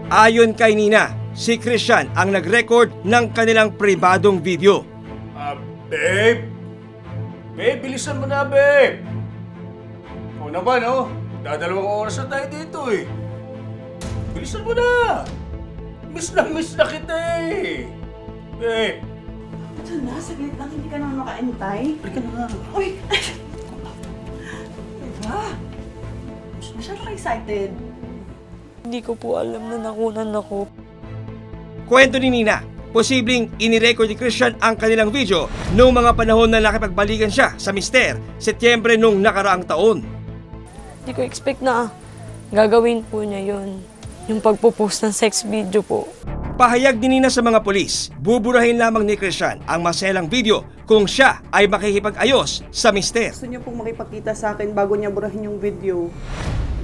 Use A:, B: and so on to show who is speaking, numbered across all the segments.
A: Ayon kay Nina, si Christian ang nag-record ng kanilang pribadong video.
B: Babe! Babe, bilisan mo na, babe! O naman, oh. Dadalawang oras na tayo dito, eh. Bilisan mo na! Miss na kita, eh. Babe!
C: Ito na, saglit lang. Hindi ka naman makaintay.
B: Halika na nga.
C: Uy! Diba? Masyado ka excited.
D: Hindi ko po alam na nakunan ako.
A: Kwento ni Nina, posibleng inirecord ni Christian ang kanilang video noong mga panahon na nakipagbalikan siya sa mister, Setyembre nung nakaraang taon.
D: Hindi ko expect na gagawin po niya yun. Yung pagpo-post ng sex video po.
A: Pahayag din Nina sa mga polis, buburahin lamang ni Christian ang maselang video kung siya ay makikipag-ayos sa mister.
C: Gusto niya pong makipagkita sa akin bago niya burahin yung video.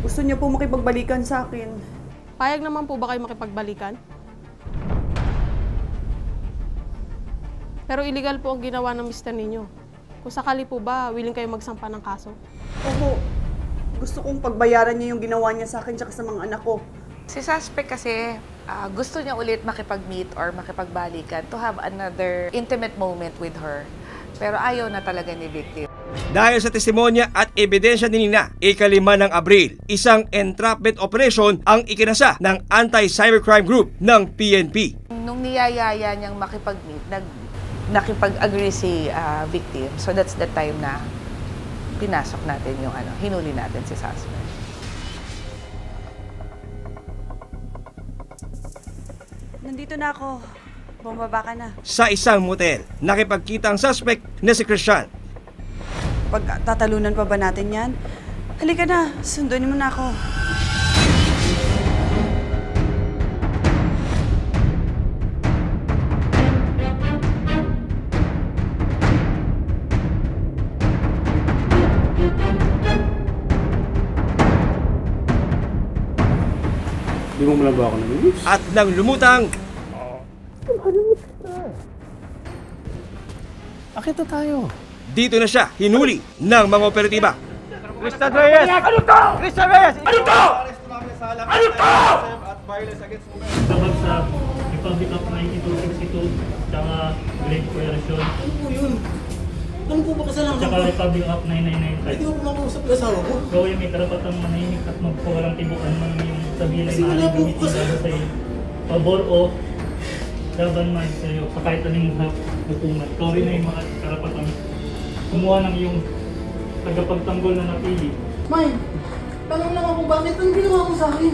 C: Gusto niya pong makipagbalikan sa akin.
E: Payag naman po ba kayo makipagbalikan? Pero illegal po ang ginawa ng mister ninyo. Kung sakali po ba, willing kayo magsampa ng kaso?
C: Opo. Gusto kong pagbayaran niya yung ginawa niya sa akin tsaka sa mga anak ko.
F: Si suspect kasi gusto niya ulit makipag-meet or makipagbalikan to have another intimate moment with her. Pero ayaw na talaga ni victim.
A: Dahil sa testimonya at ebidensya ni Nina, ika-5 ng Abril, isang entrapment operation ang ikinasa ng Anti-Cybercrime Group ng PNP.
F: Nung niyayaya niyang makipag-meet, nakipag-agree si victim. So that's the time na pinasok natin yung hinuli natin si suspect.
C: Nandito na ako. Bumaba ka na.
A: Sa isang motel, nakipagkita ang suspect na si Christian.
C: Pagtatalunan pa ba natin yan? Halika na, sunduin mo na ako.
B: Di mo muna ba ako nag-miss?
A: At nang lumutang,
B: Akit na tayo.
A: dito na siya hinuli ng mga operatiba.
B: Christian Reyes! Ano to? Christian Reyes! Ano to? Ano to?
G: Sabag sa Republic of 9262, tsaka Great Coercion.
H: Ano po yun? Ano po ba kasalanan ko?
G: Tsaka Republic of 9995.
H: Hindi ko makausap na asawa ko.
G: So yung may karapatang manahimik at magpawalang tibukan man yung sabihin ay
H: Kasi wala
G: maaaring
H: po
G: gamitin
H: kasi-
G: lalo sa'yo. Pabor o laban man sa'yo sa kahit anong hukuman. Ikaw rin ay karapatang kumuha ng iyong tagapagtanggol na napili.
H: May, tanong lang ako bakit ang ginawa ko sa akin?